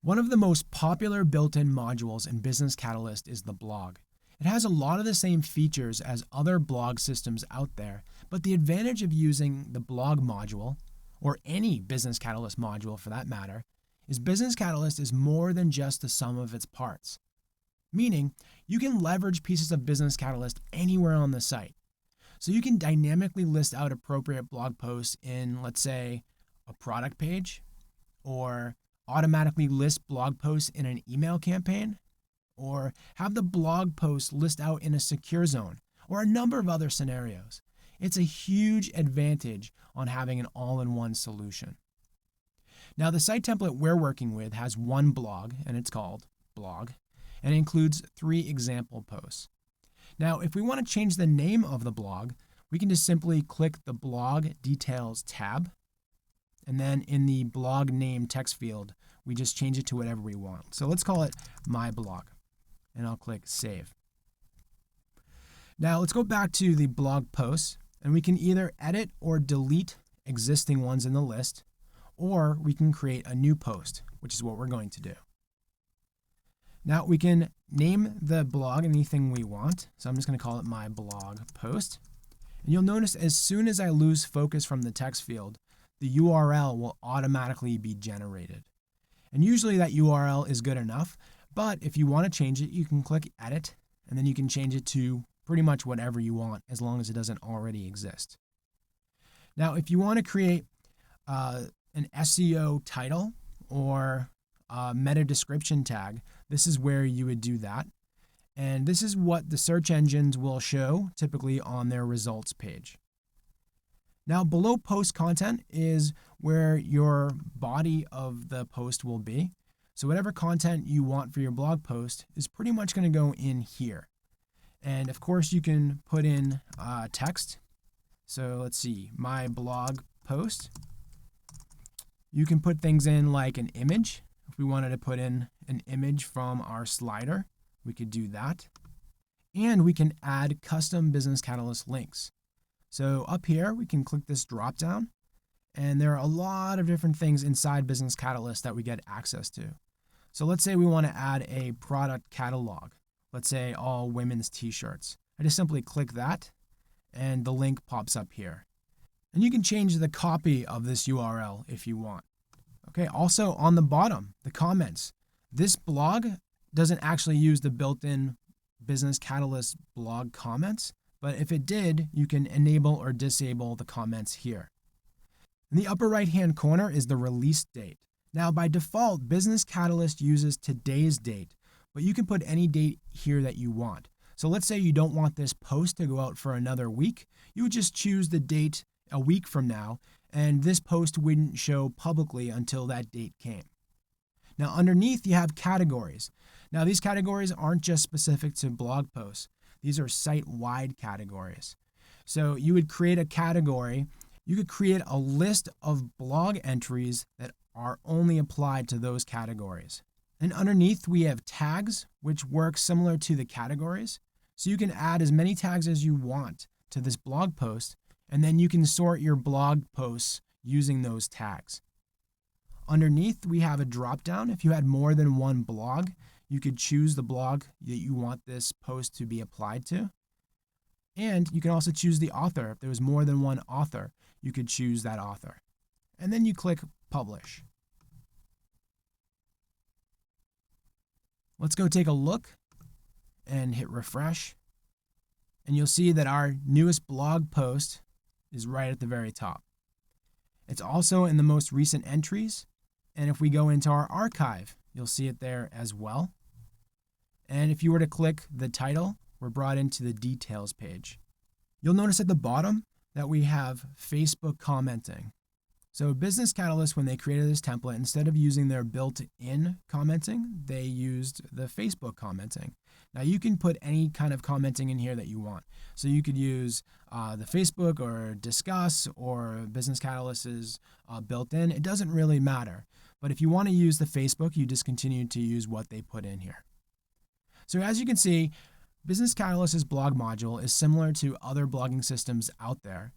One of the most popular built-in modules in Business Catalyst is the blog. It has a lot of the same features as other blog systems out there, but the advantage of using the blog module, or any Business Catalyst module for that matter, is Business Catalyst is more than just the sum of its parts. Meaning, you can leverage pieces of Business Catalyst anywhere on the site. So you can dynamically list out appropriate blog posts in, let's say, a product page, or automatically list blog posts in an email campaign, or have the blog post list out in a secure zone, or a number of other scenarios. It's a huge advantage on having an all-in-one solution. Now, the site template we're working with has one blog, and it's called blog, and it includes 3 example posts. Now, if we want to change the name of the blog, we can just simply click the blog details tab, and then in the blog name text field, we just change it to whatever we want. So let's call it my blog, and I'll click save. Now let's go back to the blog posts, and we can either edit or delete existing ones in the list, or we can create a new post, which is what we're going to do. Now we can name the blog anything we want. So I'm just going to call it my blog post. And you'll notice as soon as I lose focus from the text field, the URL will automatically be generated. And usually that URL is good enough, but if you want to change it, you can click edit, and then you can change it to pretty much whatever you want as long as it doesn't already exist. Now, if you want to create an SEO title or a meta description tag, this is where you would do that. And this is what the search engines will show typically on their results page. Now, below post content is where your body of the post will be. So whatever content you want for your blog post is pretty much going to go in here. And of course, you can put in text. So let's see, my blog post. You can put things in like an image. If we wanted to put in an image from our slider, we could do that. And we can add custom Business Catalyst links. So up here, we can click this drop down, and there are a lot of different things inside Business Catalyst that we get access to. So let's say we want to add a product catalog. Let's say all women's t-shirts. I just simply click that, and the link pops up here. And you can change the copy of this URL if you want. Okay, also on the bottom, the comments. This blog doesn't actually use the built-in Business Catalyst blog comments, but if it did, you can enable or disable the comments here. In the upper right-hand corner is the release date. Now, by default, Business Catalyst uses today's date, but you can put any date here that you want. So let's say you don't want this post to go out for another week. You would just choose the date a week from now, and this post wouldn't show publicly until that date came. Now, underneath, you have categories. Now, these categories aren't just specific to blog posts. These are site-wide categories. So you would create a category. You could create a list of blog entries that are only applied to those categories. And underneath, we have tags, which work similar to the categories. So you can add as many tags as you want to this blog post, and then you can sort your blog posts using those tags. Underneath, we have a drop-down. If you had more than one blog, you could choose the blog that you want this post to be applied to. And you can also choose the author. If there was more than one author, you could choose that author. And then you click Publish. Let's go take a look and hit refresh. And you'll see that our newest blog post is right at the very top. It's also in the most recent entries. And if we go into our archive, you'll see it there as well. And if you were to click the title, we're brought into the details page. You'll notice at the bottom that we have Facebook commenting. So Business Catalyst, when they created this template, instead of using their built-in commenting, they used the Facebook commenting. Now you can put any kind of commenting in here that you want. So you could use the Facebook or Discuss or Business Catalyst's built-in. It doesn't really matter. But if you want to use the Facebook, you just continue to use what they put in here. So as you can see, Business Catalyst's blog module is similar to other blogging systems out there.